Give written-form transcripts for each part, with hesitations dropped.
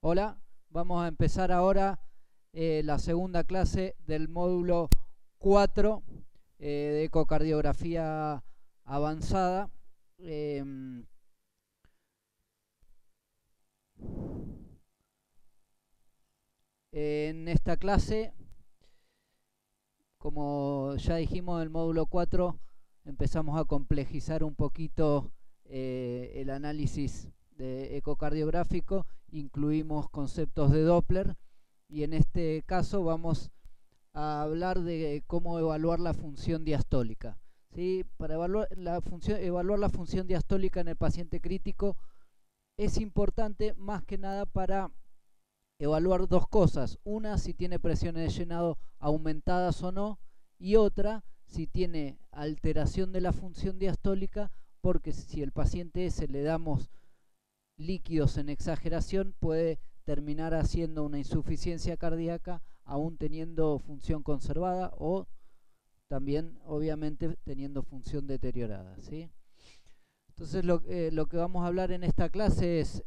Hola, vamos a empezar ahora la segunda clase del módulo 4 de ecocardiografía avanzada. En esta clase, como ya dijimos, en el módulo 4 empezamos a complejizar un poquito el análisis ecocardiográfico. Incluimos conceptos de Doppler y en este caso vamos a hablar de cómo evaluar la función diastólica. ¿Sí? Para evaluar la función diastólica en el paciente crítico es importante más que nada para evaluar dos cosas. Una, si tiene presiones de llenado aumentadas o no, y otra, si tiene alteración de la función diastólica, porque si el paciente ese le damos líquidos en exageración puede terminar haciendo una insuficiencia cardíaca aún teniendo función conservada o también obviamente teniendo función deteriorada, ¿sí? Entonces lo que vamos a hablar en esta clase es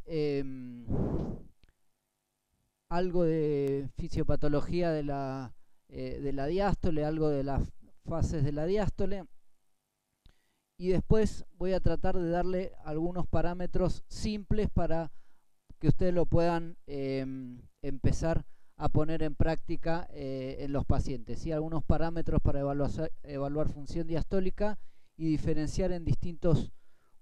algo de fisiopatología de la diástole, algo de las fases de la diástole, y después voy a tratar de darle algunos parámetros simples para que ustedes lo puedan empezar a poner en práctica en los pacientes, ¿sí? Algunos parámetros para evaluar función diastólica y diferenciar en distintos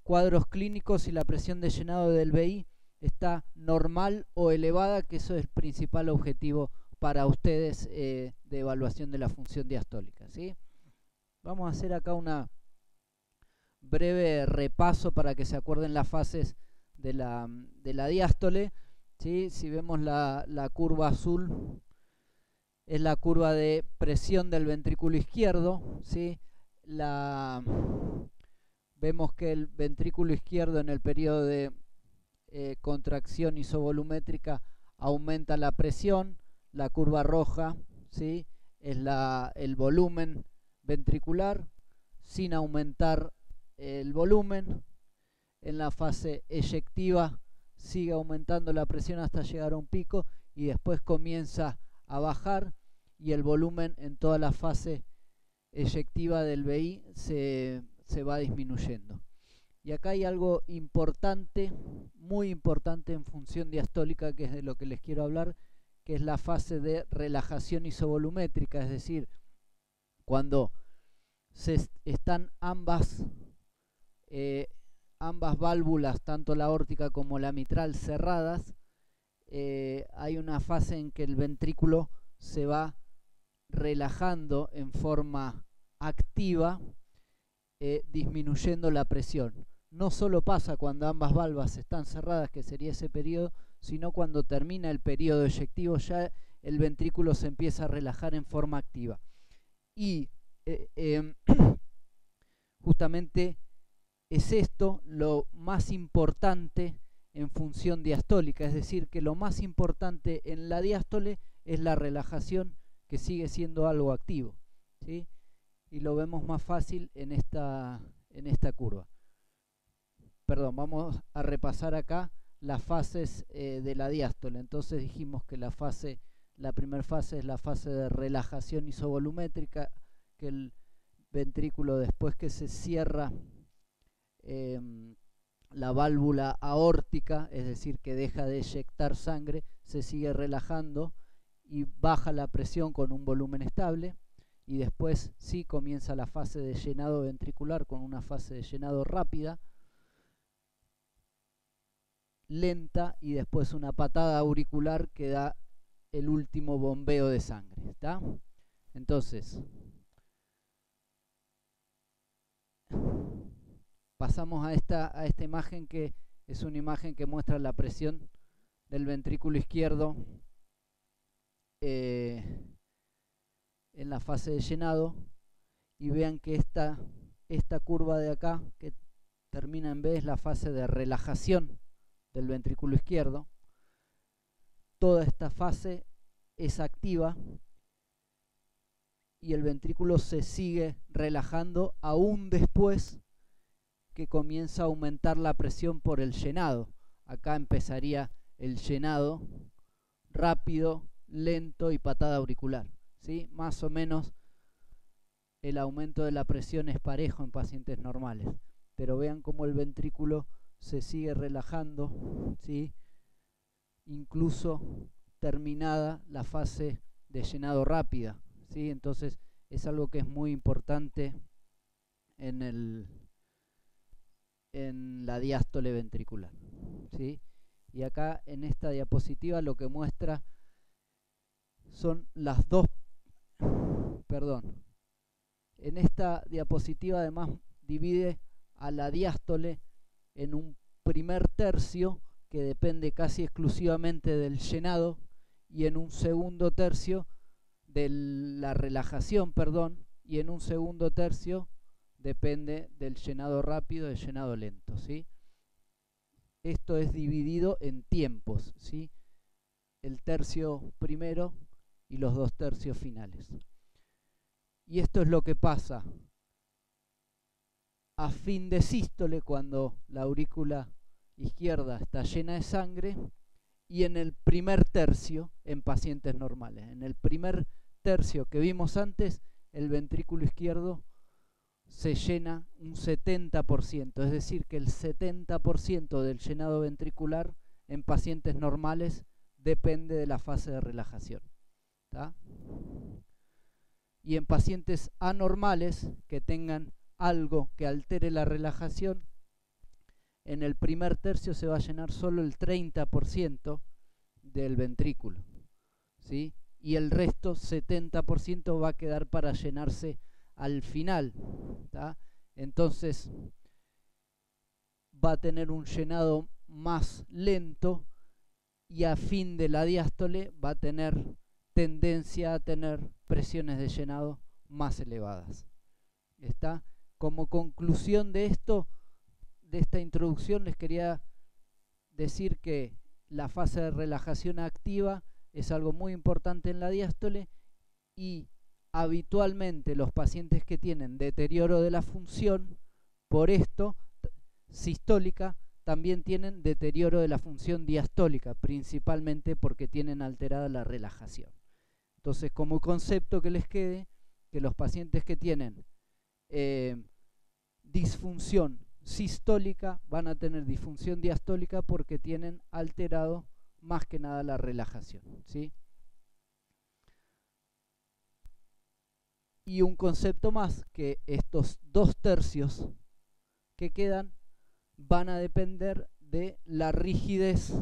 cuadros clínicos si la presión de llenado del VI está normal o elevada, que eso es el principal objetivo para ustedes de evaluación de la función diastólica, ¿sí? Vamos a hacer acá una breve repaso para que se acuerden las fases de la diástole, ¿sí? Si vemos la curva azul, es la curva de presión del ventrículo izquierdo, ¿sí? Vemos que el ventrículo izquierdo en el periodo de contracción isovolumétrica aumenta la presión. La curva roja, ¿sí? Es el volumen ventricular sin aumentar el volumen. En la fase eyectiva sigue aumentando la presión hasta llegar a un pico y después comienza a bajar, y el volumen en toda la fase eyectiva del VI se va disminuyendo. Y acá hay algo importante, muy importante en función diastólica, que es de lo que les quiero hablar, que es la fase de relajación isovolumétrica, es decir, cuando están ambas válvulas, tanto la aórtica como la mitral, cerradas, hay una fase en que el ventrículo se va relajando en forma activa, disminuyendo la presión. No solo pasa cuando ambas válvulas están cerradas, que sería ese periodo, sino cuando termina el periodo eyectivo, ya el ventrículo se empieza a relajar en forma activa. Y justamente es esto lo más importante en función diastólica, es decir, que lo más importante en la diástole es la relajación, que sigue siendo algo activo, ¿sí? Y lo vemos más fácil en esta curva. Perdón, vamos a repasar acá las fases de la diástole. Entonces dijimos que la primera fase es la fase de relajación isovolumétrica, que el ventrículo, después que se cierra la válvula aórtica, es decir, que deja de eyectar sangre, se sigue relajando y baja la presión con un volumen estable, y después sí comienza la fase de llenado ventricular con una fase de llenado rápida, lenta, y después una patada auricular que da el último bombeo de sangre, ¿está? Entonces pasamos a esta imagen, que es una imagen que muestra la presión del ventrículo izquierdo en la fase de llenado, y vean que esta curva de acá, que termina en B, es la fase de relajación del ventrículo izquierdo. Toda esta fase es activa y el ventrículo se sigue relajando aún después que comienza a aumentar la presión por el llenado. Acá empezaría el llenado rápido, lento y patada auricular, ¿sí? Más o menos el aumento de la presión es parejo en pacientes normales, pero vean cómo el ventrículo se sigue relajando, ¿sí? Incluso terminada la fase de llenado rápida, ¿sí? Entonces es algo que es muy importante en la diástole ventricular, ¿sí? Y acá en esta diapositiva lo que muestra son las dos, en esta diapositiva además divide a la diástole en un primer tercio que depende casi exclusivamente del llenado y en un segundo tercio de la relajación, y en un segundo tercio depende del llenado rápido y del llenado lento, ¿sí? Esto es dividido en tiempos, ¿sí? El tercio primero y los 2 tercios finales. Y esto es lo que pasa a fin de sístole, cuando la aurícula izquierda está llena de sangre, y en el primer tercio en pacientes normales. En el primer tercio que vimos antes, el ventrículo izquierdo se llena un 70%, es decir, que el 70% del llenado ventricular en pacientes normales depende de la fase de relajación, ¿tá? Y en pacientes anormales que tengan algo que altere la relajación, en el primer tercio se va a llenar solo el 30% del ventrículo, ¿sí? Y el resto, 70%, va a quedar para llenarse al final, ¿tá? Entonces va a tener un llenado más lento y a fin de la diástole va a tener tendencia a tener presiones de llenado más elevadas. ¿Está? Como conclusión de esto, de esta introducción, les quería decir que la fase de relajación activa es algo muy importante en la diástole, y habitualmente los pacientes que tienen deterioro de la función por esto sistólica también tienen deterioro de la función diastólica, principalmente porque tienen alterada la relajación. Entonces, como concepto que les quede, que los pacientes que tienen disfunción sistólica van a tener disfunción diastólica porque tienen alterado más que nada la relajación, ¿sí? Y un concepto más, que estos 2 tercios que quedan van a depender de la rigidez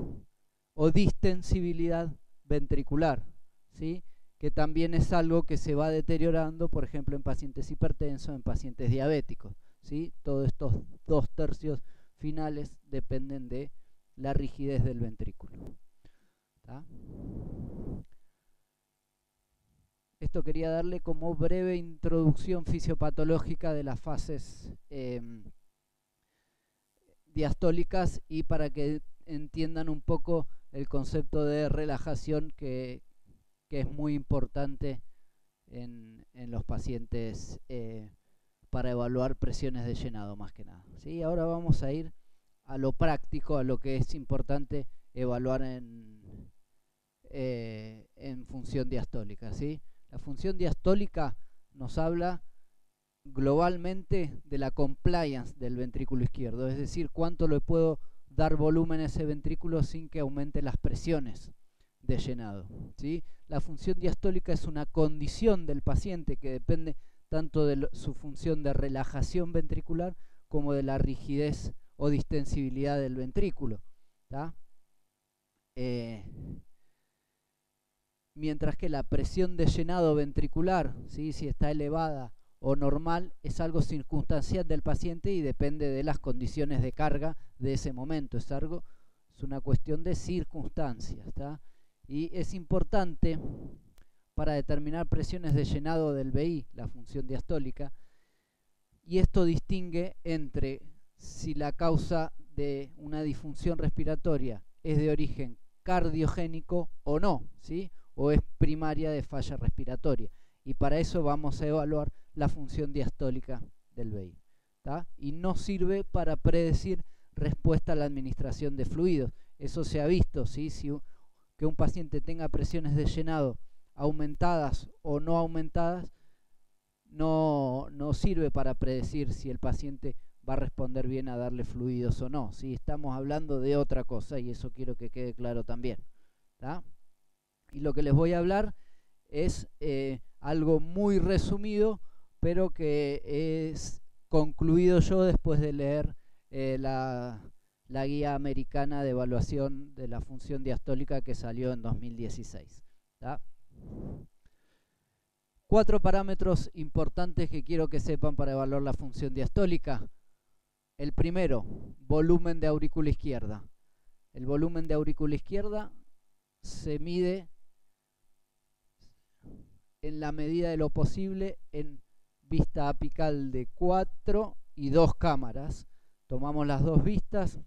o distensibilidad ventricular, ¿sí? Que también es algo que se va deteriorando, por ejemplo, en pacientes hipertensos, en pacientes diabéticos, ¿sí? Todos estos 2 tercios finales dependen de la rigidez del ventrículo, ¿tá? Esto quería darle como breve introducción fisiopatológica de las fases diastólicas, y para que entiendan un poco el concepto de relajación que es muy importante en los pacientes para evaluar presiones de llenado más que nada, ¿sí? Ahora vamos a ir a lo práctico, a lo que es importante evaluar en función diastólica, ¿sí? La función diastólica nos habla globalmente de la compliance del ventrículo izquierdo, es decir, cuánto le puedo dar volumen a ese ventrículo sin que aumente las presiones de llenado, ¿sí? La función diastólica es una condición del paciente que depende tanto de su función de relajación ventricular como de la rigidez o distensibilidad del ventrículo, ¿tá? Mientras que la presión de llenado ventricular, ¿sí?, si está elevada o normal, es algo circunstancial del paciente y depende de las condiciones de carga de ese momento. Es una cuestión de circunstancias, ¿tá? Y es importante para determinar presiones de llenado del VI, la función diastólica, y esto distingue entre si la causa de una disfunción respiratoria es de origen cardiogénico o no, ¿sí?, o es primaria de falla respiratoria. Y para eso vamos a evaluar la función diastólica del VI, ¿tá? Y no sirve para predecir respuesta a la administración de fluidos. Eso se ha visto, ¿sí? Que un paciente tenga presiones de llenado aumentadas o no aumentadas, no sirve para predecir si el paciente va a responder bien a darle fluidos o no. ¿Sí? Estamos hablando de otra cosa y eso quiero que quede claro también. ¿Tá? Y lo que les voy a hablar es algo muy resumido, pero que es concluido yo después de leer la guía americana de evaluación de la función diastólica que salió en 2016. ¿Tá? 4 parámetros importantes que quiero que sepan para evaluar la función diastólica. El primero, volumen de aurícula izquierda. El volumen de aurícula izquierda se mide en la medida de lo posible en vista apical de 4 y 2 cámaras. Tomamos las dos vistas,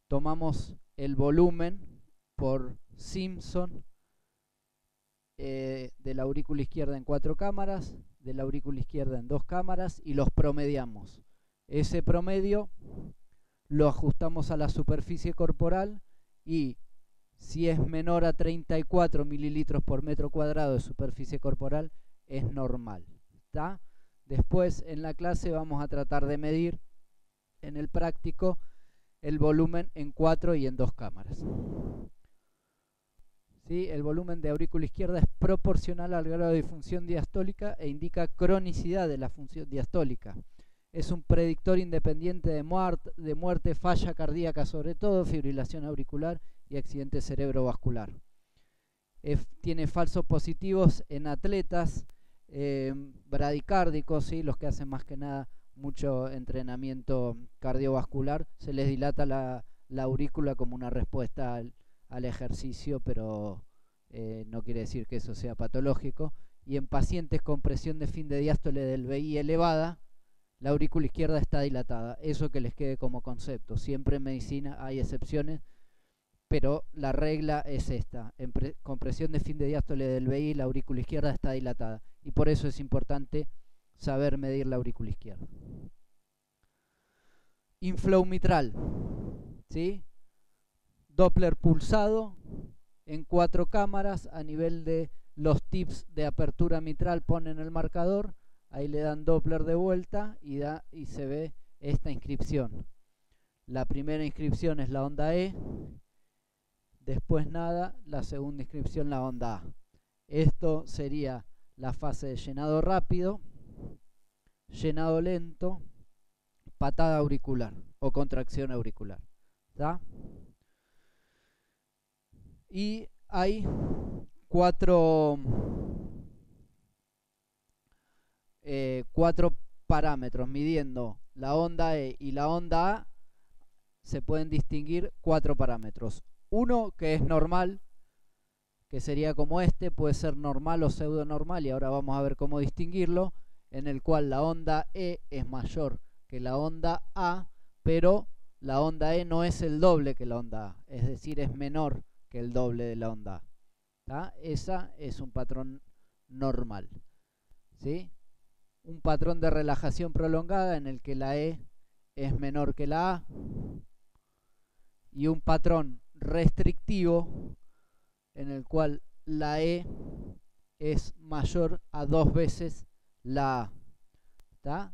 tomamos el volumen por Simpson de la aurícula izquierda en 4 cámaras, de la aurícula izquierda en 2 cámaras y los promediamos. Ese promedio lo ajustamos a la superficie corporal y si es menor a 34 mililitros por metro cuadrado de superficie corporal es normal. ¿Tá? Después en la clase vamos a tratar de medir en el práctico el volumen en 4 y en 2 cámaras. ¿Sí? El volumen de aurícula izquierda es proporcional al grado de disfunción diastólica e indica cronicidad de la función diastólica. Es un predictor independiente de muerte, falla cardíaca sobre todo, fibrilación auricular y accidente cerebrovascular. Tiene falsos positivos en atletas bradicárdicos, ¿sí? Los que hacen más que nada mucho entrenamiento cardiovascular, se les dilata la aurícula como una respuesta al ejercicio, pero no quiere decir que eso sea patológico. Y en pacientes con presión de fin de diástole del VI elevada, la aurícula izquierda está dilatada. Eso que les quede como concepto. Siempre en medicina hay excepciones, pero la regla es esta. Con presión de fin de diástole del VI, la aurícula izquierda está dilatada. Y por eso es importante saber medir la aurícula izquierda. Inflow mitral, ¿sí? Doppler pulsado en 4 cámaras a nivel de los tips de apertura mitral, ponen el marcador, ahí le dan Doppler de vuelta y se ve esta inscripción. La primera inscripción es la onda E, después nada, la segunda inscripción la onda A. Esto sería la fase de llenado rápido, llenado lento, patada auricular o contracción auricular. ¿Tá? Y hay cuatro parámetros midiendo la onda E y la onda A. Se pueden distinguir 4 parámetros. Uno que es normal, que sería como este, puede ser normal o pseudo normal, y ahora vamos a ver cómo distinguirlo, en el cual la onda E es mayor que la onda A, pero la onda E no es el doble que la onda A, es decir, es menor que el doble de la onda A. ¿Tá? Esa es un patrón normal. ¿Sí? Un patrón de relajación prolongada en el que la E es menor que la A, y un patrón restrictivo en el cual la E es mayor a 2 veces la A. ¿Tá?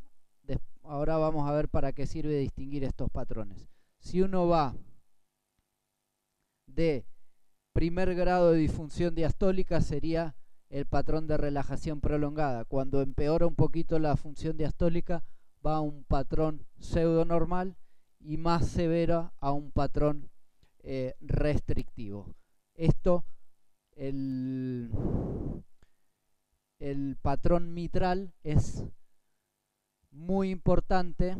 Ahora vamos a ver para qué sirve distinguir estos patrones. Si uno va de primer grado de disfunción diastólica, sería el patrón de relajación prolongada. Cuando empeora un poquito la función diastólica, va a un patrón pseudo normal, y más severa a un patrón restrictivo. Esto, el patrón mitral es muy importante,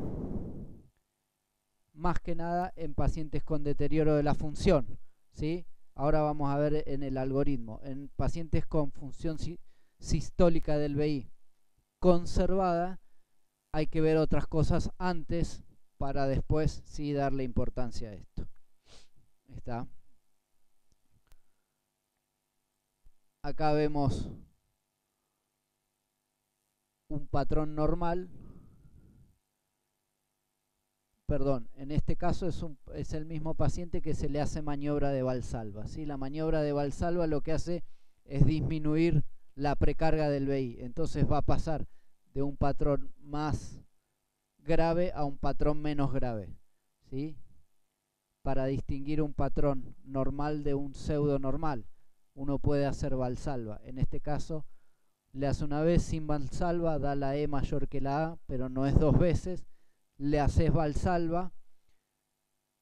más que nada en pacientes con deterioro de la función, ¿sí? Ahora vamos a ver en el algoritmo. En pacientes con función sistólica del VI conservada, hay que ver otras cosas antes para después sí darle importancia a esto. ¿Está? Acá vemos un patrón normal perdón, en este caso es el mismo paciente que se le hace maniobra de Valsalva, ¿sí? La maniobra de Valsalva lo que hace es disminuir la precarga del VI, entonces va a pasar de un patrón más grave a un patrón menos grave, ¿sí? Para distinguir un patrón normal de un pseudo normal, uno puede hacer Valsalva. En este caso, le hace una vez sin Valsalva, da la E mayor que la A, pero no es dos veces. Le haces Valsalva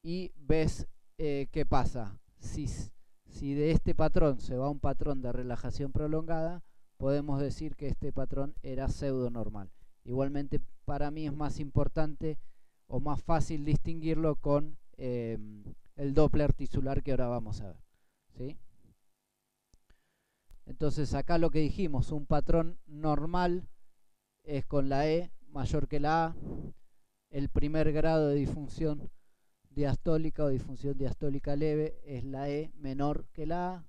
y ves qué pasa. Si de este patrón se va a un patrón de relajación prolongada, podemos decir que este patrón era pseudo normal. Igualmente, para mí es más importante o más fácil distinguirlo con el Doppler tisular que ahora vamos a ver, ¿sí? Entonces acá lo que dijimos, un patrón normal es con la E mayor que la A, el primer grado de disfunción diastólica o disfunción diastólica leve es la E menor que la A,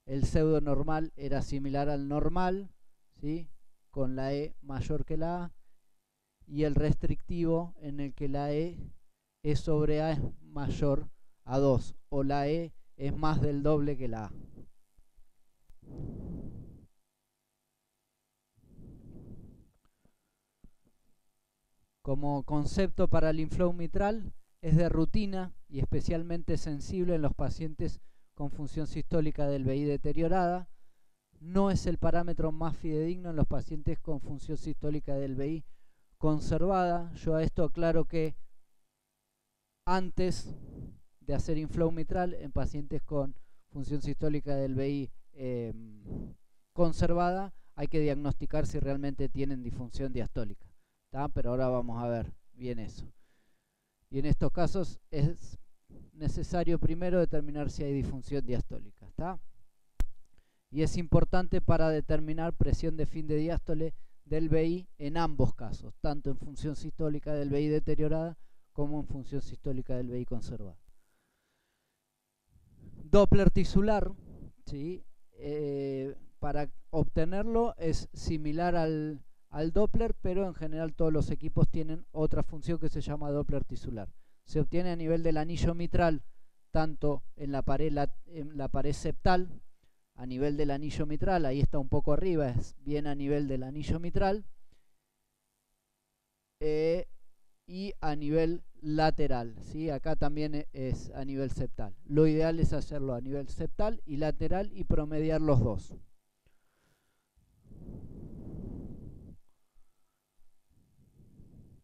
el pseudo normal era similar al normal, ¿sí? Con la E mayor que la A, y el restrictivo en el que la E sobre A es mayor a 2 o la E es más del doble que la A. Como concepto para el inflow mitral, es de rutina y especialmente sensible en los pacientes con función sistólica del VI deteriorada. No es el parámetro más fidedigno en los pacientes con función sistólica del VI conservada. Yo a esto aclaro que antes de hacer inflow mitral en pacientes con función sistólica del VI conservada, hay que diagnosticar si realmente tienen disfunción diastólica, ¿tá? Pero ahora vamos a ver bien eso. Y en estos casos es necesario primero determinar si hay disfunción diastólica, ¿tá? Y es importante para determinar presión de fin de diástole del VI en ambos casos, tanto en función sistólica del VI deteriorada como en función sistólica del VI conservada. Doppler tisular, ¿sí? Para obtenerlo es similar al Doppler, pero en general todos los equipos tienen otra función que se llama Doppler tisular. Se obtiene a nivel del anillo mitral, tanto en la pared septal, a nivel del anillo mitral, ahí está un poco arriba, es bien a nivel del anillo mitral, y a nivel lateral, ¿sí? Acá también es a nivel septal. Lo ideal es hacerlo a nivel septal y lateral y promediar los dos.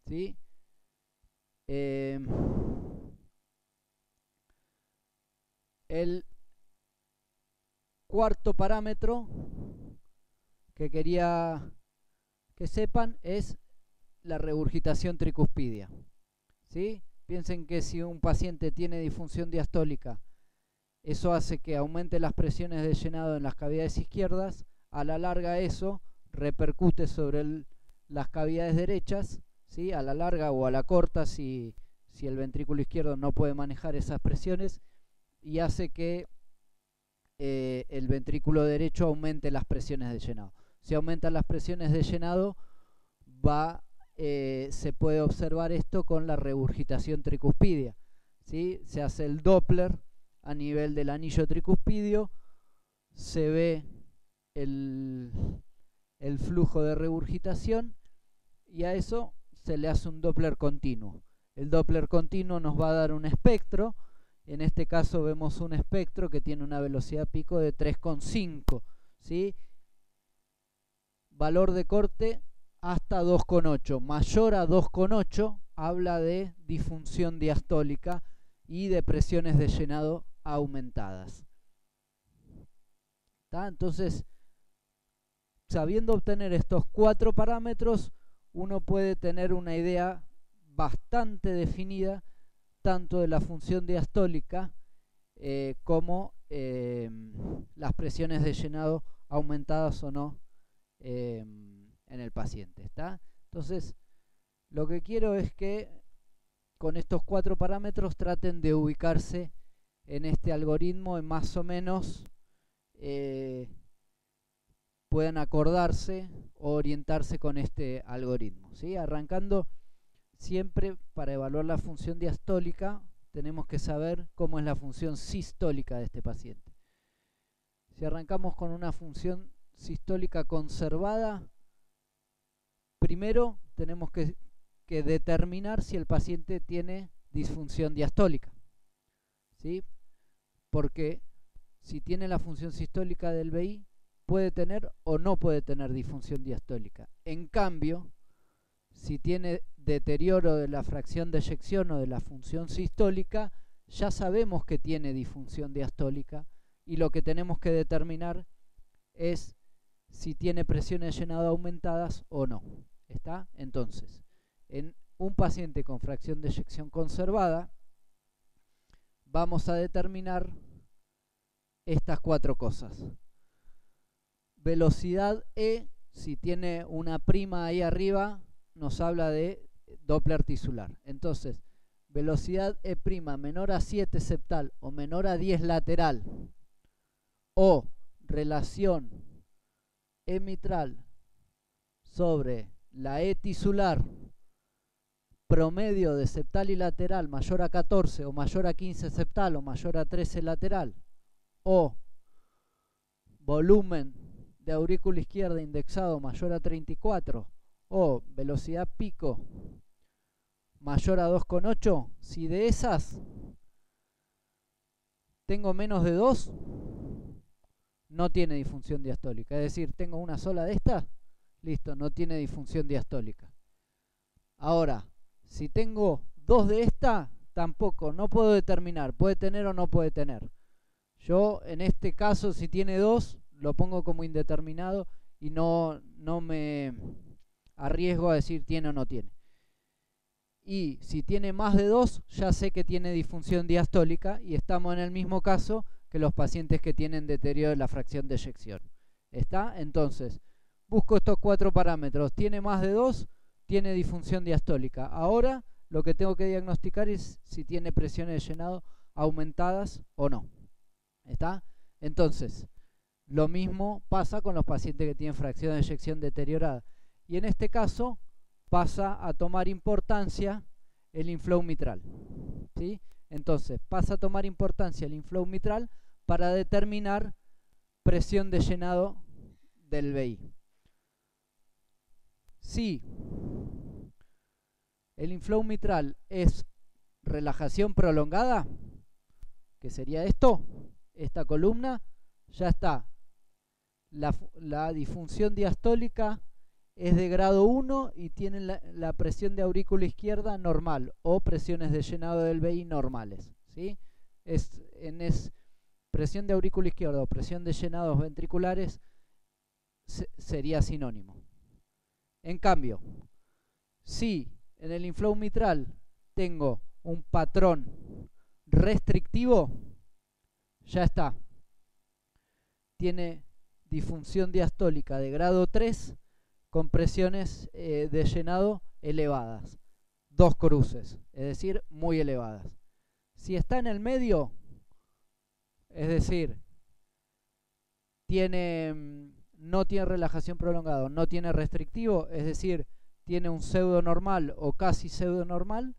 ¿Sí? El cuarto parámetro que quería que sepan es la regurgitación tricuspidia, ¿sí? Piensen que si un paciente tiene disfunción diastólica, eso hace que aumente las presiones de llenado en las cavidades izquierdas. A la larga eso repercute sobre las cavidades derechas, ¿sí? A la larga o a la corta si el ventrículo izquierdo no puede manejar esas presiones, y hace que el ventrículo derecho aumente las presiones de llenado. Si aumentan las presiones de llenado, se puede observar esto con la regurgitación tricuspidia, ¿sí? Se hace el Doppler a nivel del anillo tricuspidio, se ve el flujo de regurgitación y a eso se le hace un Doppler continuo. El Doppler continuo nos va a dar un espectro. En este caso vemos un espectro que tiene una velocidad pico de 3,5, ¿sí? Valor de corte hasta 2,8. Mayor a 2,8 habla de disfunción diastólica y de presiones de llenado aumentadas. ¿Tá? Entonces, sabiendo obtener estos 4 parámetros, uno puede tener una idea bastante definida tanto de la función diastólica como las presiones de llenado aumentadas o no en el paciente, ¿está? Entonces, lo que quiero es que con estos 4 parámetros traten de ubicarse en este algoritmo y más o menos puedan acordarse o orientarse con este algoritmo, ¿sí? Arrancando, siempre para evaluar la función diastólica tenemos que saber cómo es la función sistólica de este paciente. Si arrancamos con una función sistólica conservada, primero tenemos que determinar si el paciente tiene disfunción diastólica, ¿sí? Porque si tiene la función sistólica del BI, puede tener o no puede tener disfunción diastólica. En cambio, si tiene deterioro de la fracción de eyección o de la función sistólica, ya sabemos que tiene disfunción diastólica y lo que tenemos que determinar es si tiene presiones de llenado aumentadas o no. ¿Está? Entonces, en un paciente con fracción de eyección conservada, vamos a determinar estas 4 cosas. Velocidad E, si tiene una prima ahí arriba, nos habla de Doppler tisular. Entonces, velocidad E' menor a 7 septal o menor a 10 lateral, o relación E mitral sobre la E tisular promedio de septal y lateral mayor a 14 o mayor a 15 septal o mayor a 13 lateral, o volumen de aurícula izquierda indexado mayor a 34, o velocidad pico mayor a 2,8, si de esas tengo menos de 2, no tiene disfunción diastólica. Es decir, tengo una sola de estas, listo, no tiene disfunción diastólica. Ahora, si tengo 2 de estas, tampoco, no puedo determinar, puede tener o no puede tener. Yo, en este caso, si tiene 2, lo pongo como indeterminado y no me arriesgo a decir tiene o no tiene. Y si tiene más de 2, ya sé que tiene disfunción diastólica y estamos en el mismo caso que los pacientes que tienen deterioro de la fracción de eyección. ¿Está? Entonces, busco estos 4 parámetros. ¿Tiene más de 2? Tiene disfunción diastólica. Ahora, lo que tengo que diagnosticar es si tiene presiones de llenado aumentadas o no. ¿Está? Entonces, lo mismo pasa con los pacientes que tienen fracción de eyección deteriorada. Y en este caso pasa a tomar importancia el inflow mitral, ¿sí? Entonces pasa a tomar importancia el inflow mitral para determinar presión de llenado del BI. Si el inflow mitral es relajación prolongada, que sería esto, esta columna, ya está. La disfunción diastólica es de grado 1 y tiene la presión de aurícula izquierda normal o presiones de llenado del BI normales, ¿sí? Presión de aurícula izquierda o presión de llenados ventriculares sería sinónimo. En cambio, si en el inflow mitral tengo un patrón restrictivo, ya está. Tiene disfunción diastólica de grado 3 con presiones de llenado elevadas. 2 cruces, es decir, muy elevadas. Si está en el medio, es decir, no tiene relajación prolongada, no tiene restrictivo, es decir, tiene un pseudo normal o casi pseudo normal,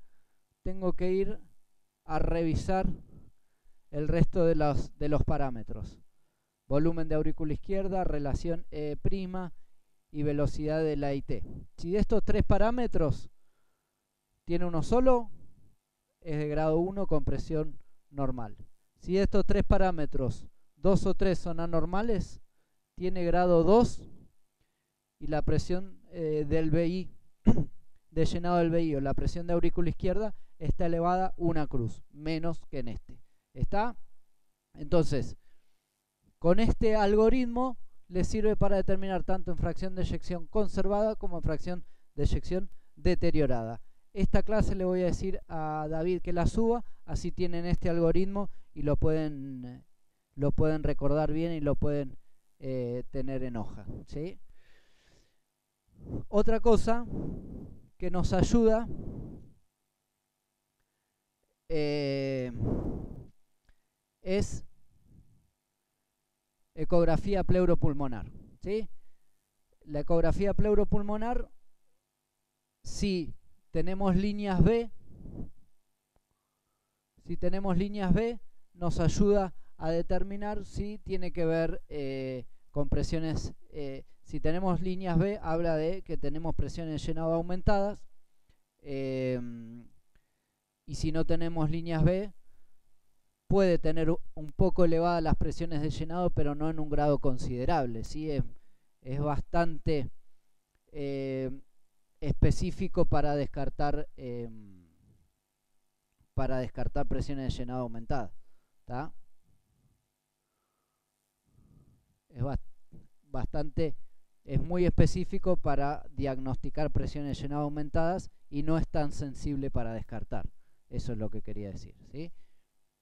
tengo que ir a revisar el resto de los parámetros. Volumen de aurícula izquierda, relación E' y velocidad de la IT. Si de estos 3 parámetros tiene uno solo, es de grado 1 con presión normal. Si de estos 3 parámetros 2 o 3 son anormales, tiene grado 2 y la presión del BI, de llenado del BI o la presión de aurícula izquierda está elevada 1 cruz, menos que en este. ¿Está? Entonces, con este algoritmo le sirve para determinar tanto en fracción de eyección conservada como en fracción de eyección deteriorada. Esta clase le voy a decir a David que la suba, así tienen este algoritmo y lo pueden recordar bien y lo pueden tener en hoja, ¿sí? Otra cosa que nos ayuda es ecografía pleuropulmonar, ¿sí? La ecografía pleuropulmonar, si tenemos líneas B, nos ayuda a determinar si tiene que ver con presiones. Si tenemos líneas B, habla de que tenemos presiones de llenado aumentadas. Y si no tenemos líneas B, puede tener un poco elevadas las presiones de llenado, pero no en un grado considerable, ¿sí? Es bastante específico para descartar presiones de llenado aumentadas, ¿tá? Es muy específico para diagnosticar presiones de llenado aumentadas y no es tan sensible para descartar. Eso es lo que quería decir, ¿sí?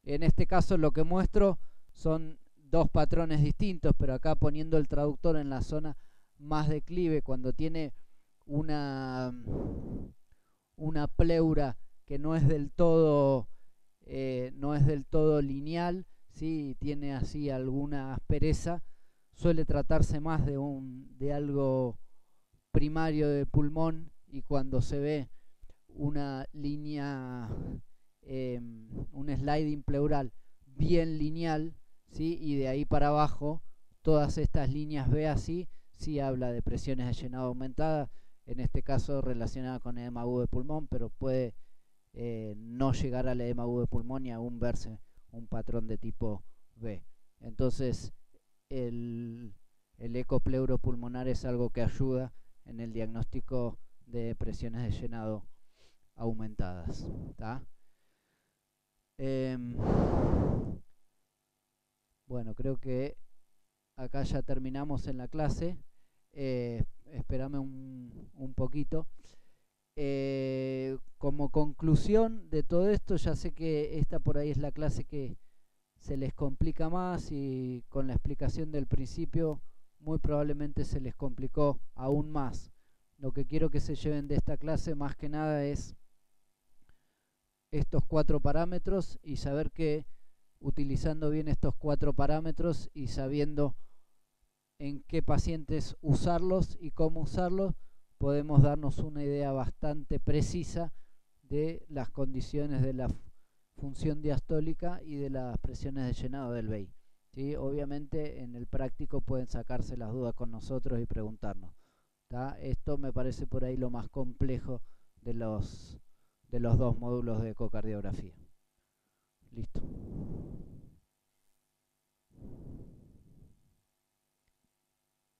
En este caso lo que muestro son dos patrones distintos, pero acá poniendo el traductor en la zona más declive, cuando tiene una pleura que no es del todo lineal, ¿sí? Tiene así alguna aspereza, suele tratarse más de algo primario del pulmón, y cuando se ve una línea, un sliding pleural bien lineal, ¿sí? Y de ahí para abajo todas estas líneas B así, sí habla de presiones de llenado aumentadas, en este caso relacionada con edema agudo de pulmón, pero puede no llegar al edema agudo de pulmón y aún verse un patrón de tipo B. Entonces el ecopleuropulmonar es algo que ayuda en el diagnóstico de presiones de llenado aumentadas, ¿tá? Bueno, creo que acá ya terminamos en la clase. Espérame un poquito. Como conclusión de todo esto, ya sé que esta por ahí es la clase que se les complica más, y con la explicación del principio muy probablemente se les complicó aún más. Lo que quiero que se lleven de esta clase más que nada es estos 4 parámetros, y saber que utilizando bien estos 4 parámetros y sabiendo en qué pacientes usarlos y cómo usarlos, podemos darnos una idea bastante precisa de las condiciones de la función diastólica y de las presiones de llenado del VEI, ¿sí? Obviamente en el práctico pueden sacarse las dudas con nosotros y preguntarnos, ¿tá? Esto me parece por ahí lo más complejo de los dos módulos de ecocardiografía. Listo.